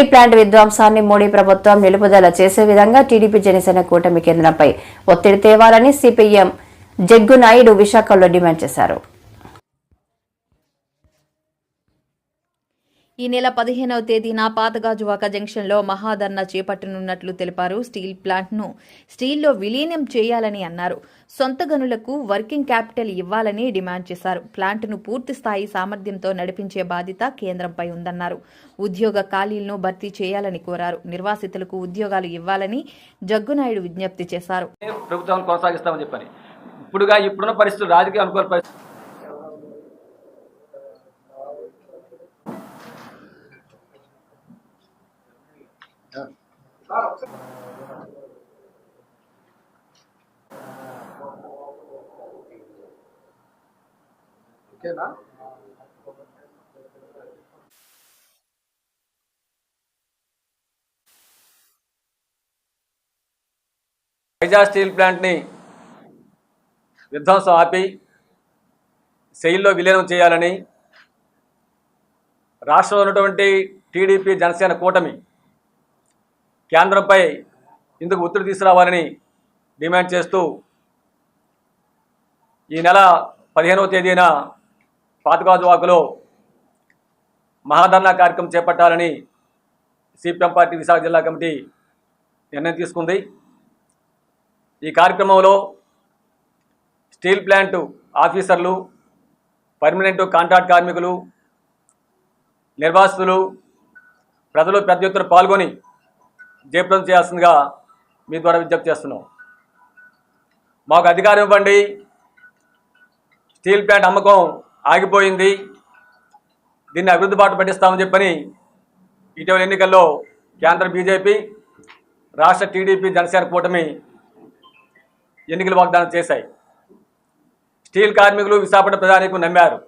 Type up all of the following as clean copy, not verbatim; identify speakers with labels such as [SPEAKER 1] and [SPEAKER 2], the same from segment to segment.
[SPEAKER 1] Steel plant విధ్వంసాన్ని మోడీ ప్రభుత్వం నిలుపుదల చేసే విధంగా టీడీపీ జనసేన కూటమి కేంద్రంపై ఒత్తిడి తేవాలని సిపిఎం జగ్గునాయుడు విశాఖలో డిమాండ్ చేశారు.
[SPEAKER 2] ఈ నెల 15వ తేదీన పాతగాజువాక జంక్షన్లో మహాధర్నా చేపట్టనున్నట్లు తెలిపారు. స్టీల్ ప్లాంట్ను స్టీల్లో విలీనం చేయాలని అన్నారు. సొంత గనులకు వర్కింగ్ క్యాపిటల్ ఇవ్వాలని డిమాండ్ చేశారు. ప్లాంట్ను పూర్తి స్థాయి సామర్థ్యంతో నడిపించే బాధ్యత కేంద్రంపై ఉందన్నారు. ఉద్యోగ ఖాళీలను భర్తీ చేయాలని కోరారు. నిర్వాసితులకు ఉద్యోగాలు ఇవ్వాలని జగ్గునాయుడు విజ్ఞప్తి చేశారు.
[SPEAKER 3] ప్రభుత్వాన్ని కొనసాగిస్తామని చెప్పని ఇప్పుడున్న పరిస్థితులు రాజకీయ అనుకూల పరిస్థితులు ఓకేనా? వైజాగ్ స్టీల్ ప్లాంట్ని విధ్వంసం ఆపి సెయిల్లో విలీనం చేయాలని రాష్ట్రంలో ఉన్నటువంటి టీడీపీ జనసేన కూటమి కేంద్రంపై ఇందుకు ఒత్తిడి తీసుకురావాలని డిమాండ్ చేస్తూ ఈ నెల 15వ తేదీన పాతగాజువాకలో మహాధర్నా కార్యక్రమం చేపట్టాలని సిపిఎం పార్టీ విశాఖ జిల్లా కమిటీ నిర్ణయం తీసుకుంది. ఈ కార్యక్రమంలో స్టీల్ ప్లాంట్ ఆఫీసర్లు, పర్మనెంట్ కాంట్రాక్ట్ కార్మికులు, నిర్వాసితులు, ప్రజలు పెద్ద ఎత్తున పాల్గొని జయప్రదం చేయాల్సిందిగా మీ ద్వారా విజ్ఞప్తి చేస్తున్నాం. మాకు అధికారం ఇవ్వండి, స్టీల్ ప్లాంట్ అమ్మకం ఆగిపోయింది, దీన్ని అభివృద్ధి బాట పట్టిస్తామని చెప్పని ఇటీవల ఎన్నికల్లో కేంద్ర బీజేపీ, రాష్ట్ర టీడీపీ జనసేన కూటమి ఎన్నికల వాగ్దానం చేశాయి. స్టీల్ కార్మికులు విశాఖపట్నం ప్రజానీకం నమ్మారు.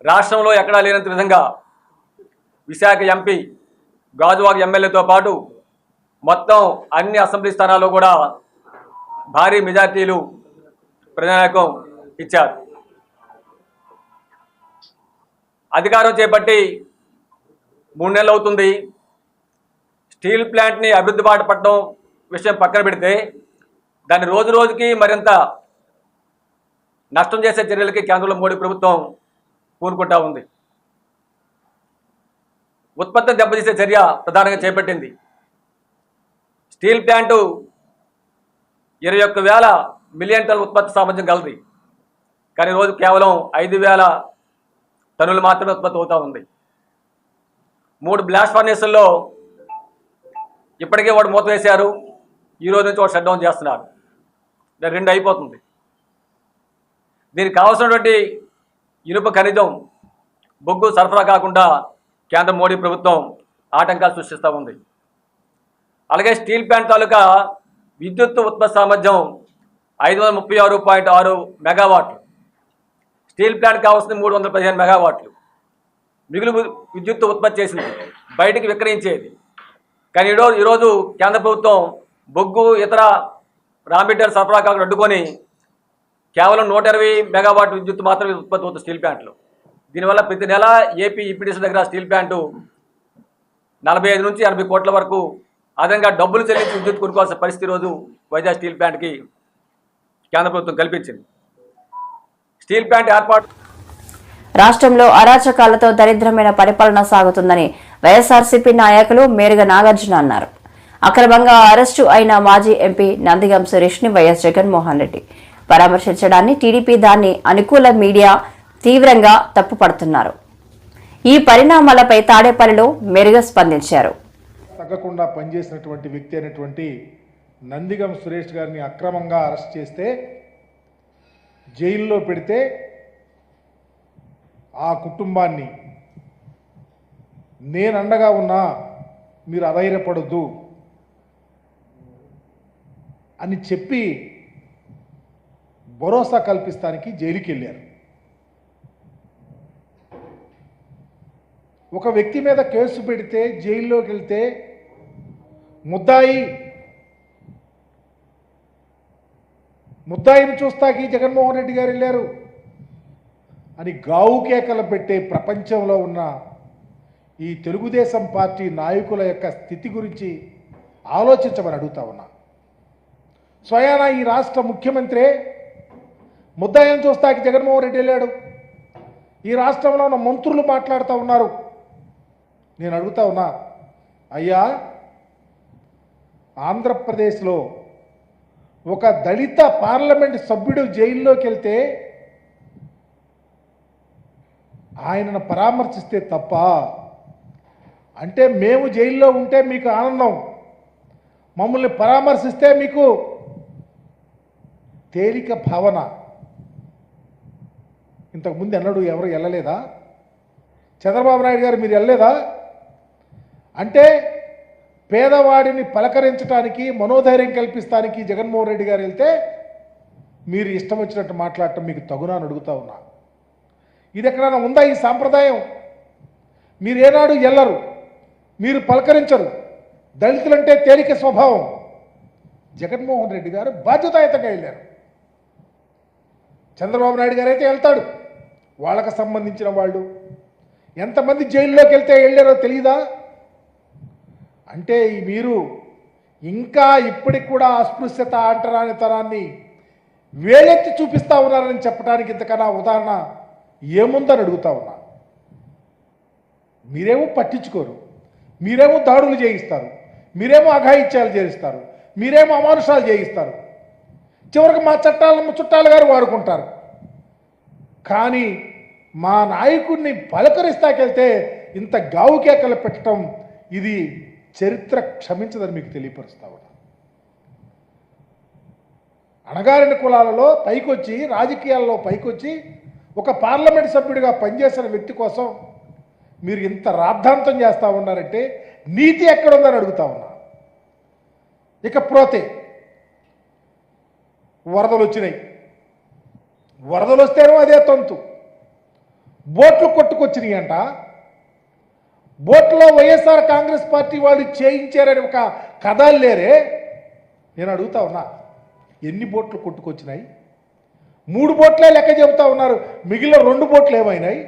[SPEAKER 3] రాష్ట్రంలో ఎక్కడా లేనంత విధంగా విశాఖ ఎంపీ, గాజువాక ఎమ్మెల్యేతో పాటు మొత్తం అన్ని అసెంబ్లీ స్థానాల్లో కూడా భారీ మెజార్టీలు ప్రజానీకం ఇచ్చారు. అధికారం చేపట్టి 3 నెలలు అవుతుంది. స్టీల్ ప్లాంట్ని అభివృద్ధి బాట పట్టడం విషయం పక్కన పెడితే దాన్ని రోజు రోజుకి మరింత నష్టం చేసే చర్యలకి కేంద్రంలో మోడీ ప్రభుత్వం పూనుకుంటా ఉంది. ఉత్పత్తిని దెబ్బతీసే చర్య ప్రధానంగా చేపట్టింది. స్టీల్ ప్లాంటు 21,000 మిలియన్ టన్నుల ఉత్పత్తి సామర్థ్యం కలది. కానీ రోజు కేవలం 5,000 టన్నులు మాత్రమే ఉత్పత్తి అవుతూ ఉంది. 3 బ్లాస్ట్ ఫర్నేసుల్లో ఇప్పటికే వాడు మూత వేశారు. ఈ రోజు నుంచి వాడు షట్ డౌన్ చేస్తున్నారు. 2 అయిపోతుంది. దీనికి కావాల్సినటువంటి ఇనుప ఖనిజం, బొగ్గు సరఫరా కాకుండా కేంద్ర మోడీ ప్రభుత్వం ఆటంకాలు సృష్టిస్తూ ఉంది. అలాగే స్టీల్ ప్లాంట్ తాలూకా విద్యుత్ ఉత్పత్తి సామర్థ్యం 536.6 మెగావాట్లు. స్టీల్ ప్లాంట్ కావాల్సింది 315 మెగావాట్లు. మిగులు విద్యుత్ ఉత్పత్తి చేసింది, బయటికి విక్రయించేది. కానీ ఈరోజు కేంద్ర ప్రభుత్వం బొగ్గు, ఇతర రా మెటీరియల్ సరఫరా కాకుండా అడ్డుకొని కేవలం 120 మెగావాట్ విద్యుత్ మాత్రమే ఉత్పత్తి అవుతుంది స్టీల్ ప్లాంట్లో. దీనివల్ల ప్రతి నెల ఏపీ ఈపీడీసీ దగ్గర స్టీల్ ప్లాంటు 45 నుంచి 80 కోట్ల వరకు అదనంగా డబ్బులు చెల్లించి విద్యుత్ కొనుక్కోవాల్సిన పరిస్థితి రోజు వైజాగ్ స్టీల్ ప్లాంట్కి కేంద్ర ప్రభుత్వం కల్పించింది. స్టీల్ ప్లాంట్ ఏర్పాటు
[SPEAKER 1] రాష్ట్రంలో అరాచకాలతో దరిద్రమైన పరిపాలన సాగుతుందని వైఎస్ఆర్సీపీ నాయకులు మేరుగ నాగార్జున అన్నారు. అక్రమంగా అరెస్టు అయిన మాజీ ఎంపీ నందిగం సురేష్ ని వైఎస్ జగన్మోహన్ రెడ్డి పరామర్శించడాన్ని టీడీపీ దాన్ని అనుకూల మీడియా తీవ్రంగా తప్పుపడుతున్నారు. ఈ పరిణామాలపై తాడేపల్లిలో మెరుగ స్పందించారు.
[SPEAKER 4] తగ్గకుండా పనిచేసినటువంటి వ్యక్తి అయినటువంటి నందిగం సురేష్ గారిని అక్రమంగా అరెస్ట్ చేస్తే, జైల్లో పెడితే ఆ కుటుంబాన్ని నేను అండగా ఉన్నా, మీరు అధైర్యపడొద్దు అని చెప్పి భరోసా కల్పిస్తానికి జైలుకి వెళ్ళారు. ఒక వ్యక్తి మీద కేసు పెడితే జైల్లోకి వెళ్తే ముద్దాయిని చూస్తాకి జగన్మోహన్ రెడ్డి గారు వెళ్ళారు అని గావు కేకలు పెట్టే ప్రపంచంలో ఉన్న ఈ తెలుగుదేశం పార్టీ నాయకుల యొక్క స్థితి గురించి ఆలోచించమని అడుగుతా ఉన్నా. స్వయానా ఈ రాష్ట్ర ముఖ్యమంత్రి ముద్దాయం చూస్తాకి జగన్మోహన్ రెడ్డి వెళ్ళాడు. ఈ రాష్ట్రంలో ఉన్న మంత్రులు మాట్లాడుతూ ఉన్నారు. నేను అడుగుతా ఉన్నా, అయ్యా ఆంధ్రప్రదేశ్లో ఒక దళిత పార్లమెంట్ సభ్యుడు జైల్లోకి వెళ్తే ఆయనను పరామర్శిస్తే తప్ప? అంటే మేము జైల్లో ఉంటే మీకు ఆనందం, మమ్మల్ని పరామర్శిస్తే మీకు తేలిక భావన. ఇంతకుముందు ఎన్నడూ ఎవరు వెళ్ళలేదా? చంద్రబాబు నాయుడు గారు మీరు వెళ్ళలేదా? అంటే పేదవాడిని పలకరించడానికి, మనోధైర్యం కల్పిస్తానికి జగన్మోహన్ రెడ్డి గారు వెళ్తే మీరు ఇష్టం వచ్చినట్టు మాట్లాడటం మీకు తగునా అని అడుగుతా ఉన్నా. ఇది ఎక్కడైనా ఉందా ఈ సాంప్రదాయం? మీరు ఏనాడు వెళ్ళరు, మీరు పలకరించరు. దళితులంటే తేలిక స్వభావం. జగన్మోహన్ రెడ్డి గారు బాధ్యతాయుతంగా వెళ్ళారు. చంద్రబాబు నాయుడు గారు అయితే వెళ్తాడు. వాళ్ళకు సంబంధించిన వాళ్ళు ఎంతమంది జైల్లోకి వెళ్తే వెళ్ళారో తెలియదా? అంటే మీరు ఇంకా ఇప్పటికి కూడా అస్పృశ్యత అంటరానితనాన్ని వేలెత్తి చూపిస్తూ ఉన్నారని చెప్పడానికి ఇంతకన్నా ఉదాహరణ ఏముందని అడుగుతా ఉన్నా. మీరేమో పట్టించుకోరు, మీరేమో దాడులు చేయిస్తారు, మీరేమో అఘాయిత్యాలు చేయిస్తారు, మీరేమో అమానుషాలు చేయిస్తారు. చివరికి మా చుట్టాలు గారు వాడుకుంటారు. కానీ మా నాయకుడిని పలకరిస్తాకెళ్తే ఇంత గావుకేకలు పెట్టడం ఇది చరిత్ర క్షమించదని మీకు తెలియపరుస్తా ఉన్నా. అణగారిన కులాలలో పైకొచ్చి, రాజకీయాల్లో పైకొచ్చి ఒక పార్లమెంట్ సభ్యుడిగా పనిచేసిన వ్యక్తి కోసం మీరు ఇంత రాద్ధాంతం చేస్తూ ఉన్నారంటే నీతి ఎక్కడుందని అడుగుతా ఉన్నా. ఇకపోతే వరదలు వచ్చినాయి. వరదలు వస్తేనో అదే తంతు. బోట్లు కొట్టుకొచ్చినాయి అంట. బోట్లో వైఎస్ఆర్ కాంగ్రెస్ పార్టీ వాళ్ళు చేయించారని ఒక కథ లేరే. నేను అడుగుతా ఉన్నా, ఎన్ని బోట్లు కొట్టుకొచ్చినాయి? 3 బోట్లే లెక్క చెబుతా ఉన్నారు. మిగిలిన 2 బోట్లు ఏమైనాయి?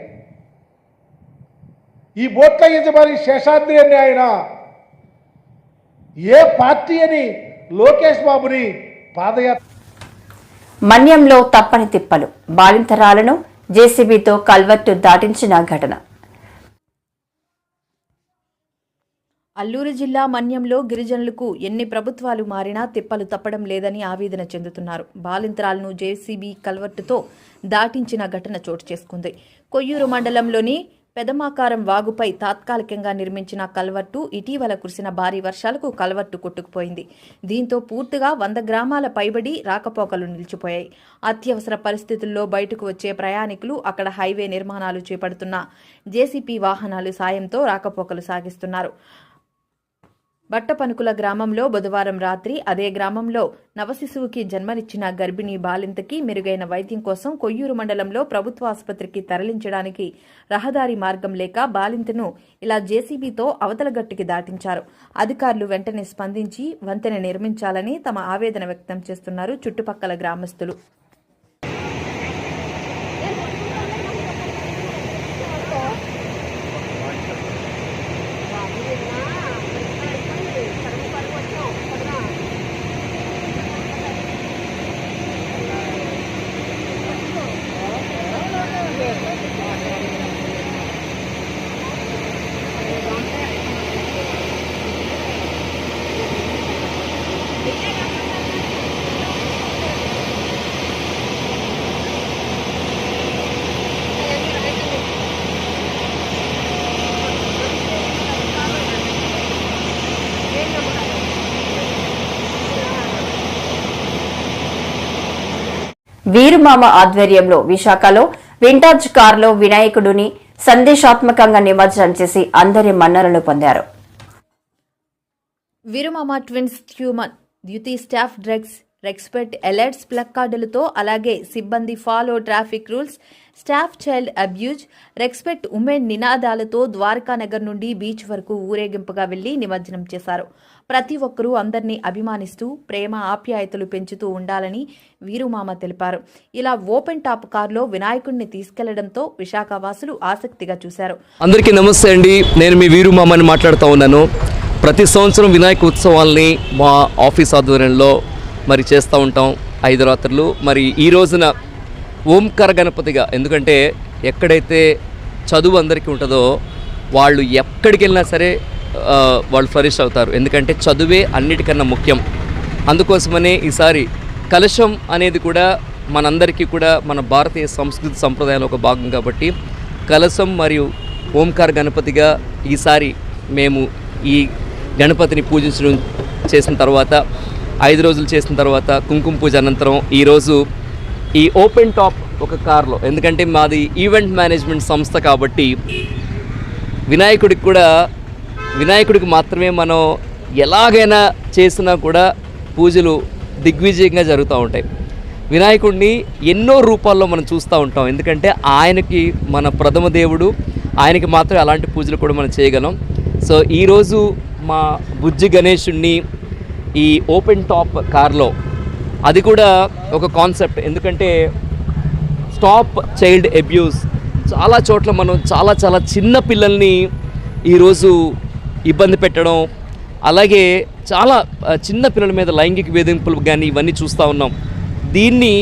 [SPEAKER 4] ఈ బోట్ల యజమాని శేషాద్రి అని ఆయన ఏ పార్టీ అని లోకేష్ బాబుని పాదయాత్ర.
[SPEAKER 1] మన్యంలో తప్పని తిప్పలు, బాలింతరాలను జేసీబీతో కల్వర్టు దాటించిన ఘటన.
[SPEAKER 2] అల్లూరు జిల్లా మన్యంలో గిరిజనులకు ఎన్ని ప్రభుత్వాలు మారినా తిప్పలు తప్పడం లేదని ఆవేదన చెందుతున్నారు. బాలింతరాలను జేసీబీ కల్వర్టుతో దాటించిన ఘటన చోటు చేసుకుంది. కొయ్యూరు మండలంలోని పెదమాకారం వాగుపై తాత్కాలికంగా నిర్మించిన కల్వర్టు ఇటీవల కురిసిన భారీ వర్షాలకు కల్వర్టు కొట్టుకుపోయింది. దీంతో పూర్తిగా 100 గ్రామాల పైబడి రాకపోకలు నిలిచిపోయాయి. అత్యవసర పరిస్థితుల్లో బయటకు వచ్చే ప్రయాణికులు అక్కడ హైవే నిర్మాణాలు చేపడుతున్న జేసీబీ వాహనాలు సాయంతో రాకపోకలు సాగిస్తున్నారు. బట్టపనుకుల గ్రామంలో బుధవారం రాత్రి అదే గ్రామంలో నవశిశువుకి జన్మనిచ్చిన గర్భిణీ బాలింతకి మెరుగైన వైద్యం కోసం కొయ్యూరు మండలంలో ప్రభుత్వ ఆసుపత్రికి తరలించడానికి రహదారి మార్గం లేక బాలింతను ఇలా జేసీబీతో అవతల గట్టుకి దాటించారు. అధికారులు వెంటనే స్పందించి వంతెన నిర్మించాలని తమ ఆవేదన వ్యక్తం చేస్తున్నారు చుట్టుపక్కల గ్రామస్తులు.
[SPEAKER 1] వీరుమామ ఆధ్వర్యంలో విశాఖలో వింటాజ్ కారులో వినాయకుడిని సందేశాత్మకంగా నిమజ్జనం చేసి అందరి మన్ననలు పొందారు.
[SPEAKER 2] వీరుమామ twins human duty stop drugs respect alerts ప్లక్కార్డులతో, అలాగే సిబ్బంది follow traffic rules, stop child abuse, respect women నినాదాలతో ద్వారకా నగర్ నుండి బీచ్ వరకు ఊరేగింపుగా వెళ్లి నిమజ్జనం చేశారు. ప్రతి ఒక్కరూ అందరినీ అభిమానిస్తూ ప్రేమ ఆప్యాయతలు పెంచుతూ ఉండాలని వీరుమామ తెలిపారు. ఇలా ఓపెన్ టాప్ కారులో వినాయకుడిని తీసుకెళ్లడంతో విశాఖ వాసులు ఆసక్తిగా చూశారు.
[SPEAKER 5] అందరికీ నమస్తే అండి, నేను మీ వీరుమామని మాట్లాడుతూ ఉన్నాను. ప్రతి సంవత్సరం వినాయక ఉత్సవాల్ని మా ఆఫీస్ ఆధ్వర్యంలో మరి చేస్తూ ఉంటాం 5 రాత్రులు. మరి ఈ రోజున ఓంకార గణపతిగా, ఎందుకంటే ఎక్కడైతే చదువు అందరికీ ఉంటుందో వాళ్ళు ఎక్కడికి వెళ్ళినా సరే వాళ్ళు ఫ్లరిష్ అవుతారు. ఎందుకంటే చదువే అన్నిటికన్నా ముఖ్యం. అందుకోసమనే ఈసారి కలశం అనేది కూడా మనందరికీ కూడా మన భారతీయ సంస్కృతి సంప్రదాయంలో ఒక భాగం కాబట్టి కలశం మరియు ఓంకార గణపతిగా ఈసారి మేము ఈ గణపతిని పూజించడం చేసిన తర్వాత 5 రోజులు చేసిన తర్వాత కుంకుమ పూజ అనంతరం ఈరోజు ఈ ఓపెన్ టాప్ ఒక కార్లో, ఎందుకంటే మాది ఈవెంట్ మేనేజ్మెంట్ సంస్థ కాబట్టి వినాయకుడికి మాత్రమే మనం ఎలాగైనా చేసినా కూడా పూజలు దిగ్విజయంగా జరుగుతూ ఉంటాయి. వినాయకుడిని ఎన్నో రూపాల్లో మనం చూస్తూ ఉంటాం, ఎందుకంటే ఆయనకి మన ప్రథమ దేవుడు, ఆయనకి మాత్రమే అలాంటి పూజలు కూడా మనం చేయగలం. సో ఈరోజు మా బుజ్జి గణేశుడిని ఈ ఓపెన్ టాప్ కార్లో, అది కూడా ఒక కాన్సెప్ట్, ఎందుకంటే స్టాప్ చైల్డ్ అబ్యూస్. చాలా చోట్ల మనం చాలా చిన్న పిల్లల్ని ఈరోజు ఇబ్బంది పెట్టడం, అలాగే చాలా చిన్న పిల్లల మీద లైంగిక వేధింపులు కానీ ఇవన్నీ చూస్తూ ఉన్నాం. దీన్ని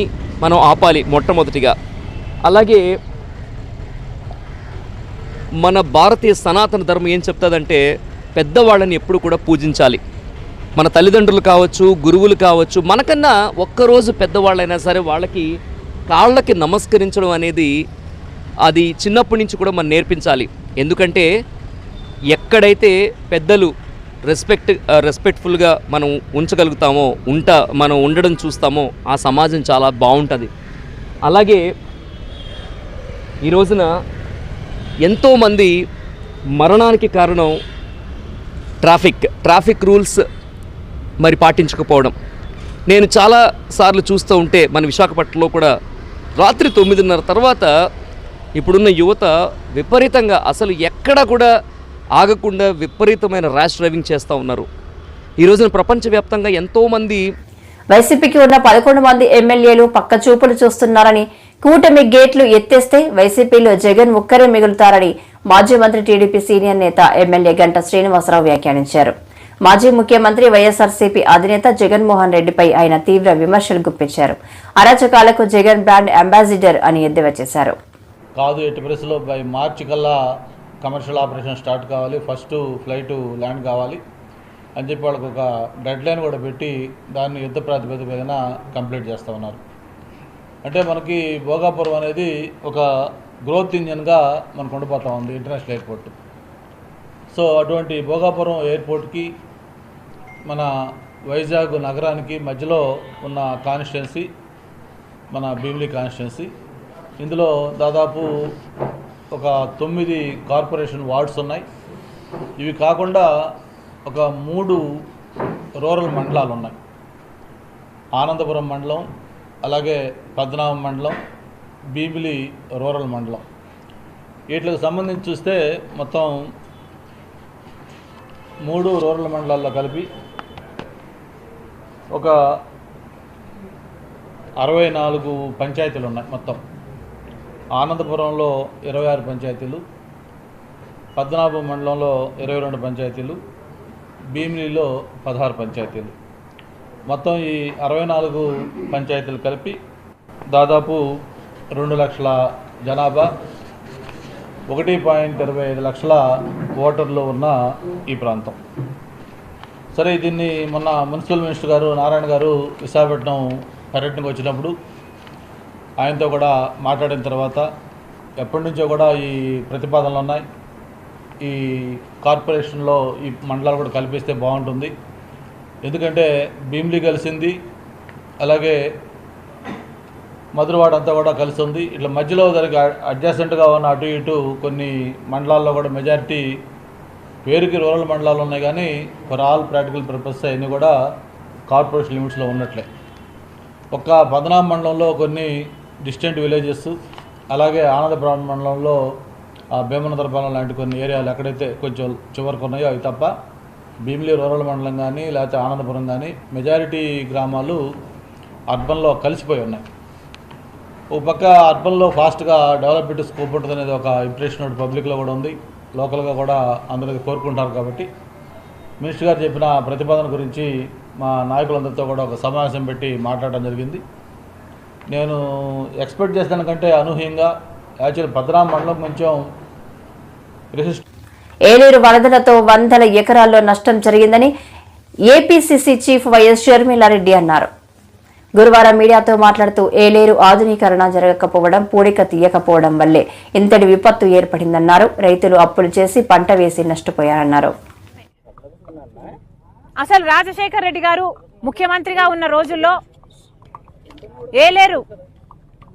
[SPEAKER 5] మనం ఆపాలి మొట్టమొదటిగా. అలాగే మన భారతీయ సనాతన ధర్మం ఏం చెప్తుందంటే పెద్దవాళ్ళని ఎప్పుడు కూడా పూజించాలి. మన తల్లిదండ్రులు కావచ్చు, గురువులు కావచ్చు, మనకన్నా ఒక్కరోజు పెద్దవాళ్ళైనా సరే వాళ్ళకి కాళ్ళకి నమస్కరించడం అనేది అది చిన్నప్పటి నుంచి కూడా మనం నేర్పించాలి. ఎందుకంటే ఎక్కడైతే పెద్దలు రెస్పెక్ట్ఫుల్గా మనం ఉంచగలుగుతామో, మనం ఉండడం చూస్తామో ఆ సమాజం చాలా బాగుంటుంది. అలాగే ఈ రోజున ఎంతోమంది మరణానికి కారణం ట్రాఫిక్ రూల్స్ మరి పాటించకపోవడం. నేను చాలాసార్లు చూస్తూ ఉంటే మన విశాఖపట్నంలో కూడా రాత్రి 9:30 తర్వాత ఇప్పుడున్న యువత విపరీతంగా అసలు ఎక్కడ కూడా ఆగకుండా విపరీతమైన ర్యాష్ డ్రైవింగ్ చేస్తూ ఉన్నారు. ఈ రోజున ప్రపంచవ్యాప్తంగా ఎంతోమంది
[SPEAKER 1] వైసీపీకి ఉన్న 11 మంది ఎమ్మెల్యేలు పక్క చూపులు చూస్తున్నారని, కూటమి గేట్లు ఎత్తేస్తే వైసీపీలో జగన్ ఒక్కరే మిగులుతారని మాజీ మంత్రి టీడీపీ సీనియర్ నేత ఎమ్మెల్యే గంటా శ్రీనివాసరావు వ్యాఖ్యానించారు. మాజీ ముఖ్యమంత్రి వైఎస్ఆర్సీపీ అధినేత జగన్మోహన్ రెడ్డిపై ఆయన తీవ్ర విమర్శలు గుప్పించారు. అరాచకాలకు జగన్ బ్రాండ్ అంబాసిడర్ అని ఎద్దేవా చేశారు.
[SPEAKER 6] కాదు, ఎట్టి పరిస్థితుల్లో బై మార్చి కల్లా కమర్షియల్ ఆపరేషన్ స్టార్ట్ కావాలి, ఫస్ట్ ఫ్లైట్ ల్యాండ్ కావాలి అని చెప్పి వాళ్ళకు ఒక డెడ్ లైన్ కూడా పెట్టి దాన్ని యుద్ధ ప్రాతిపదికన కంప్లీట్ చేస్తూ ఉన్నారు. అంటే మనకి భోగాపురం అనేది ఒక గ్రోత్ ఇంజన్గా మనకు ఉండిపోతూ ఉంది ఇంటర్నేషనల్ ఎయిర్పోర్ట్. సో అటువంటి భోగాపురం ఎయిర్పోర్ట్కి మన వైజాగ్ నగరానికి మధ్యలో ఉన్న కాన్స్టిట్యున్సీ మన భీమిలి కాన్స్టిట్యున్సీ. ఇందులో దాదాపు ఒక 9 కార్పొరేషన్ వార్డ్స్ ఉన్నాయి. ఇవి కాకుండా ఒక 3 రూరల్ మండలాలు ఉన్నాయి. ఆనందపురం మండలం, అలాగే పద్మనాభం మండలం, భీమిలి రూరల్ మండలం. వీటికి సంబంధించి చూస్తే మొత్తం 3 రూరల్ మండలాల్లో కలిపి ఒక 64 పంచాయతీలు ఉన్నాయి. మొత్తం ఆనందపురంలో 26 పంచాయతీలు, పద్మనాభం మండలంలో 22 పంచాయతీలు, భీమిలిలో 16 పంచాయతీలు. మొత్తం ఈ 64 పంచాయతీలు కలిపి దాదాపు 2 లక్షల జనాభా, 1.25 లక్షల ఓటర్లు ఉన్న ఈ ప్రాంతం. సరే, దీన్ని మొన్న మున్సిపల్ మినిస్టర్ గారు నారాయణ గారు విశాఖపట్నం పర్యటనకు వచ్చినప్పుడు ఆయనతో కూడా మాట్లాడిన తర్వాత ఎప్పటి నుంచో కూడా ఈ ప్రతిపాదనలు ఉన్నాయి. ఈ కార్పొరేషన్లో ఈ మండలాలు కూడా కల్పిస్తే బాగుంటుంది. ఎందుకంటే భీమిలి కలిసింది, అలాగే మధురవాడ అంతా కూడా కలిసి ఉంది. ఇట్లా మధ్యలో దానికి అడ్జసెంట్గా ఉన్న అటు ఇటు కొన్ని మండలాల్లో కూడా మెజారిటీ పేరుకి రూరల్ మండలాలు ఉన్నాయి, కానీ ఫర్ ఆల్ ప్రాక్టికల్ పర్పస్ అన్నీ కూడా కార్పొరేషన్ లిమిట్స్లో ఉన్నట్లే. ఒక్క పద్మనాభ మండలంలో కొన్ని డిస్టెంట్ విలేజెస్, అలాగే ఆనందపురం మండలంలో భీమనదరపాలెం లాంటి కొన్ని ఏరియాలు ఎక్కడైతే కొంచెం చివరికి ఉన్నాయో అవి తప్ప భీమిలి రూరల్ మండలం కానీ లేకపోతే ఆనందపురం కానీ మెజారిటీ గ్రామాలు అర్బన్లో కలిసిపోయి ఉన్నాయి. ఒక పక్క అర్బన్లో ఫాస్ట్గా డెవలప్మెంట్ స్కోప్ ఉంటుంది అనేది ఒక ఇంప్రెషన్ పబ్లిక్లో కూడా ఉంది, లోకల్గా కూడా అందరూ కోరుకుంటారు. కాబట్టి మినిస్టర్ గారు చెప్పిన ప్రతిపాదన గురించి మా నాయకులందరితో కూడా ఒక సమావేశం పెట్టి మాట్లాడడం జరిగింది. నేను ఎక్స్పెక్ట్ చేసిన కంటే అనూహ్యంగా యాక్చువల్ పద్మనాభ మండలం కొంచెం
[SPEAKER 1] ఏలేరు వరదలతో వందల ఎకరాల్లో నష్టం జరిగిందని ఏపీసీసీ చీఫ్ వైఎస్ షర్మిలారెడ్డి అన్నారు. గురువారం మీడియాతో మాట్లాడుతూ ఏలేరు ఆధునీకరణ జరగకపోవడం, పూడిక తీయకపోవడం వల్లే ఇంతటి విపత్తు ఏర్పడిందన్నారు. రైతులు అప్పులు చేసి పంట వేసి నష్టపోయారన్నారు.
[SPEAKER 7] అసలు రాజశేఖర్ రెడ్డి గారు ముఖ్యమంత్రిగా ఉన్న రోజుల్లో ఏలేరు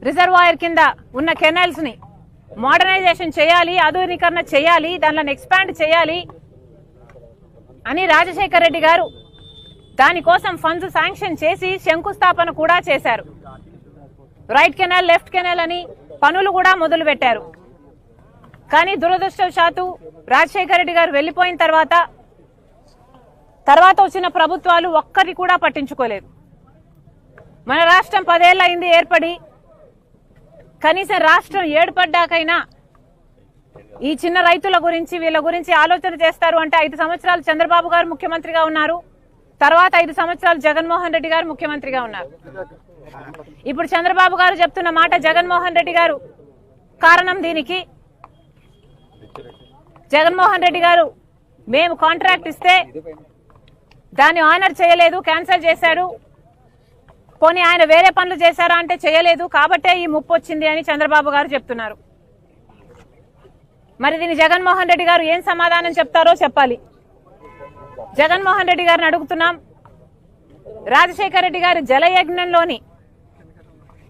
[SPEAKER 7] రిజర్వాయర్ కింద ఉన్న కెనాల్స్ ని మోడర్నైజేషన్ చేయాలి, ఆధునీకరణ చేయాలి, దానిని ఎక్స్పాండ్ చేయాలి అని రాజశేఖర్ రెడ్డి గారు దానికోసం ఫండ్స్ శాంక్షన్ చేసి శంకుస్థాపన కూడా చేశారు. రైట్ కెనాల్, లెఫ్ట్ కెనాల్ అని పనులు కూడా మొదలు పెట్టారు. కానీ దురదృష్టవశాత్తు రాజశేఖర్ రెడ్డి గారు వెళ్లిపోయిన తర్వాత వచ్చిన ప్రభుత్వాలు ఒక్కరి కూడా పట్టించుకోలేదు. మన రాష్ట్రం 10 ఏళ్ల అయింది ఏర్పడి, కనీసం రాష్ట్రం ఏర్పడ్డాకైనా ఈ చిన్న రైతుల గురించి వీళ్ళ గురించి ఆలోచన చేస్తారు అంటే 5 సంవత్సరాలు చంద్రబాబు గారు ముఖ్యమంత్రిగా ఉన్నారు, తర్వాత 5 సంవత్సరాలు జగన్మోహన్ రెడ్డి గారు ముఖ్యమంత్రిగా ఉన్నారు. ఇప్పుడు చంద్రబాబు గారు చెప్తున్న మాట జగన్మోహన్ రెడ్డి గారు కారణం. దీనికి జగన్మోహన్ రెడ్డి గారు మేము కాంట్రాక్ట్ ఇస్తే దాన్ని ఆనర్ చేయలేదు, క్యాన్సిల్ చేశాడు. పోనీ ఆయన వేరే పనులు చేశారా అంటే చేయలేదు, కాబట్టే ఈ ముప్పు వచ్చింది అని చంద్రబాబు గారు చెప్తున్నారు. మరి దీన్ని జగన్మోహన్ రెడ్డి గారు ఏం సమాధానం చెప్తారో చెప్పాలి. జగన్మోహన్ రెడ్డి గారిని అడుగుతున్నాం. రాజశేఖర రెడ్డి గారి జలయజ్ఞంలోని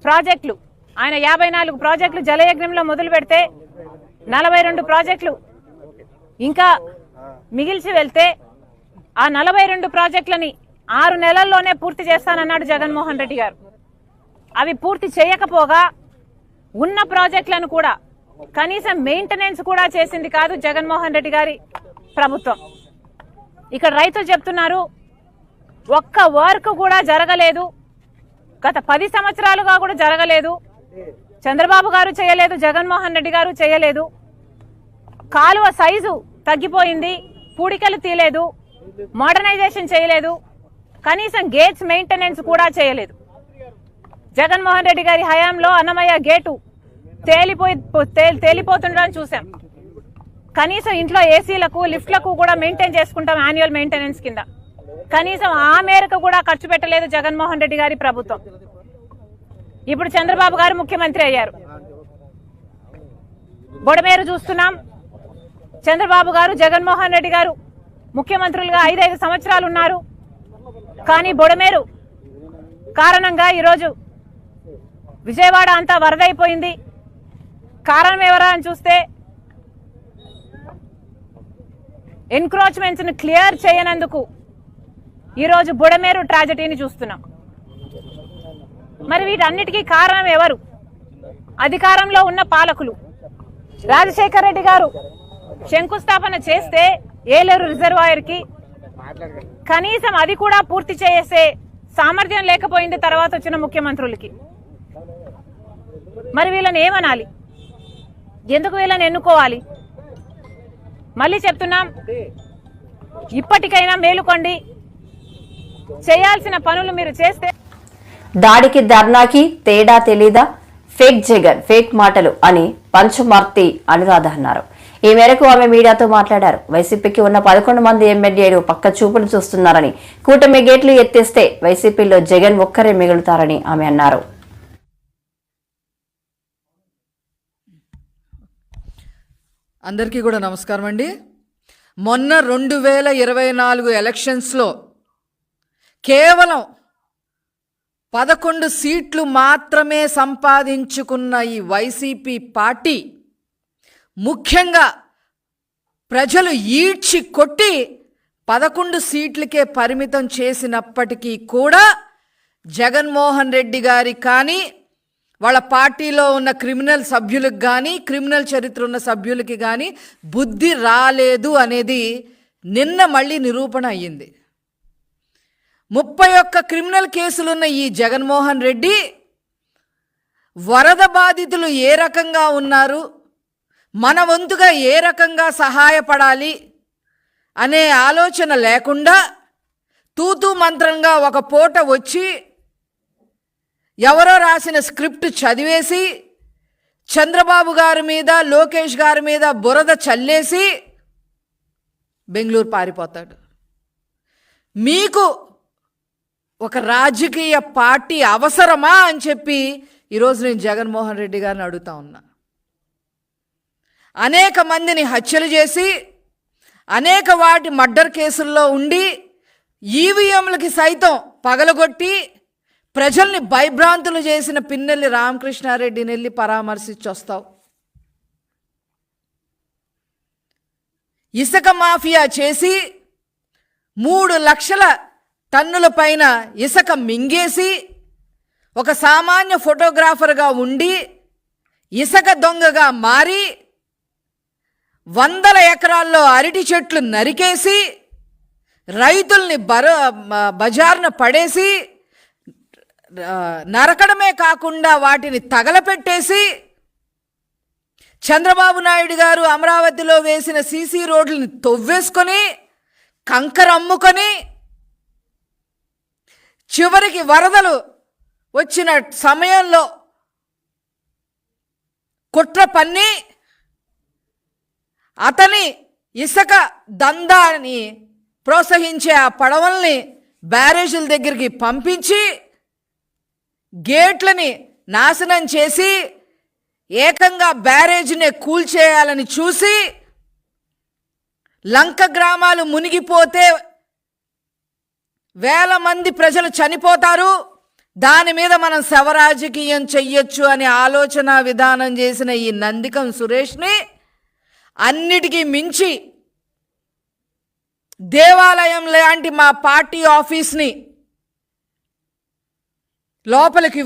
[SPEAKER 7] ప్రాజెక్టులు, ఆయన 54 ప్రాజెక్టులు జలయజ్ఞంలో మొదలు పెడితే 42 ప్రాజెక్టులు ఇంకా మిగిల్చి వెళ్తే ఆ 42 ప్రాజెక్టులని 6 నెలల్లోనే పూర్తి చేస్తానన్నాడు జగన్మోహన్ రెడ్డి గారు. అవి పూర్తి చేయకపోగా ఉన్న ప్రాజెక్టులను కూడా కనీసం మెయింటెనెన్స్ కూడా చేసింది కాదు జగన్మోహన్ రెడ్డి గారి ప్రభుత్వం. ఇక్కడ రైతులు చెప్తున్నారు ఒక్క వర్క్ కూడా జరగలేదు, గత 10 సంవత్సరాలుగా కూడా జరగలేదు. చంద్రబాబు గారు చేయలేదు, జగన్మోహన్ రెడ్డి గారు చేయలేదు. కాలువ సైజు తగ్గిపోయింది, పూడికలు తీయలేదు, మోడర్నైజేషన్ చేయలేదు, కనీసం గేట్స్ మెయింటెనెన్స్ కూడా చేయలేదు. జగన్మోహన్ రెడ్డి గారి హయాంలో అన్నమయ్య గేటు తేలిపోతుండడం చూసాం. కనీసం ఇంట్లో ఏసీలకు, లిఫ్ట్లకు కూడా మెయింటైన్ చేసుకుంటాం యాన్యువల్ మెయింటెనెన్స్ కింద. కనీసం ఆ మేరకు కూడా ఖర్చు పెట్టలేదు జగన్మోహన్ రెడ్డి గారి ప్రభుత్వం. ఇప్పుడు చంద్రబాబు గారు ముఖ్యమంత్రి అయ్యారు. బొడమేరు చూస్తున్నాం. చంద్రబాబు గారు, జగన్మోహన్ రెడ్డి గారు ముఖ్యమంత్రులుగా 5 సంవత్సరాలు ఉన్నారు. కానీ బొడమేరు కారణంగా ఈరోజు విజయవాడ అంతా వరదైపోయింది. కారణం ఎవరా అని చూస్తే ఎన్క్రోచ్మెంట్స్ ను క్లియర్ చేయనందుకు ఈరోజు బుడమేరు ట్రాజడీని చూస్తున్నాం. మరి వీటన్నిటికీ కారణం ఎవరు? అధికారంలో ఉన్న పాలకులు. రాజశేఖర రెడ్డి గారు శంకుస్థాపన చేస్తే ఏలేరు రిజర్వాయర్ కి కనీసం అది కూడా పూర్తి చేసే సామర్థ్యం లేకపోయింది తర్వాత వచ్చిన ముఖ్యమంత్రులకి. మరి వీళ్ళని ఏమనాలి? ఎందుకు వీళ్ళని ఎన్నుకోవాలి? మళ్ళీ చెప్తున్నాం, ఇప్పటికైనా మేలుకోండి. చేయాల్సిన పనులు మీరు చేస్తే.
[SPEAKER 1] దాడికి ధర్నాకి తేడా తెలీదా? ఫేక్ జగన్, ఫేక్ మాటలు అని పంచమార్తి అనురాధ అన్నారు. ఈ మేరకు ఆమె మీడియాతో మాట్లాడారు. వైసీపీకి ఉన్న 11 మంది ఎమ్మెల్యేలు పక్క చూపులు చూస్తున్నారని, కూటమి గేట్లు ఎత్తేస్తే వైసీపీలో జగన్ ఒక్కరే మిగులుతారని ఆమె అన్నారు.
[SPEAKER 8] అందరికీ కూడా నమస్కారం అండి. మొన్న 2024 ఎలక్షన్స్లో కేవలం 11 సీట్లు మాత్రమే సంపాదించుకున్న ఈ వైసీపీ పార్టీ ముఖ్యంగా ప్రజలు ఈడ్చి కొట్టి 11 సీట్లకే పరిమితం చేసినప్పటికీ కూడా జగన్మోహన్ రెడ్డి గారి కానీ వాళ్ళ పార్టీలో ఉన్న క్రిమినల్ సభ్యులకు కానీ క్రిమినల్ చరిత్ర ఉన్న సభ్యులకి కానీ బుద్ధి రాలేదు అనేది నిన్న మళ్ళీ నిరూపణ అయ్యింది. 31 క్రిమినల్ కేసులున్న ఈ జగన్మోహన్ రెడ్డి వరద బాధితులు ఏ రకంగా ఉన్నారు, మన వంతుగా ఏ రకంగా సహాయపడాలి అనే ఆలోచన లేకుండా తూతూ మంత్రంగా ఒక పూట వచ్చి ఎవరో రాసిన స్క్రిప్ట్ చదివేసి చంద్రబాబు గారి మీద లోకేష్ గారి మీద బురద చల్లేసి బెంగళూరు పారిపోతాడు. మీకు ఒక రాజకీయ పార్టీ అవసరమా అని చెప్పి ఈరోజు నేను జగన్మోహన్ రెడ్డి గారిని అడుగుతా ఉన్నా. అనేక మందిని హత్యలు చేసి అనేక వాటి మర్డర్ కేసుల్లో ఉండి ఈవీఎంలకి సైతం పగలగొట్టి ప్రజల్ని భయభ్రాంతులు చేసిన పిన్నెల్లి రామకృష్ణారెడ్డిని వెళ్ళి పరామర్శించి వస్తావు. ఇసుక మాఫియా చేసి 3 లక్షల టన్నుల పైన ఇసుక మింగేసి ఒక సామాన్య ఫోటోగ్రాఫర్గా ఉండి ఇసుక దొంగగా మారి 100 ఎకరాల్లో అరటి చెట్లు నరికేసి రైతుల్ని బజార్న పడేసి నరకడమే కాకుండా వాటిని తగలపెట్టేసి చంద్రబాబు నాయుడు గారు అమరావతిలో వేసిన సీసీ రోడ్లని తవ్వేసుకొని కంకర అమ్ముకొని చివరికి వరదలు వచ్చిన సమయంలో కుట్ర పన్ని అతని ఇసుక దందాని ప్రోత్సహించే ఆ పడవల్ని బ్యారేజీల దగ్గరికి పంపించి గేట్లని నాశనం చేసి ఏకంగా బ్యారేజీనే కూల్చేయాలని చూసి లంక గ్రామాలు మునిగిపోతే వేల మంది ప్రజలు చనిపోతారు, దాని మీద మనం శవరాజకీయం చెయ్యొచ్చు అనే ఆలోచన విధానం చేసిన ఈ నందికం సురేష్ని అన్నిటికీ మించి దేవాలయం లాంటి మా పార్టీ ఆఫీస్ని లోపలికి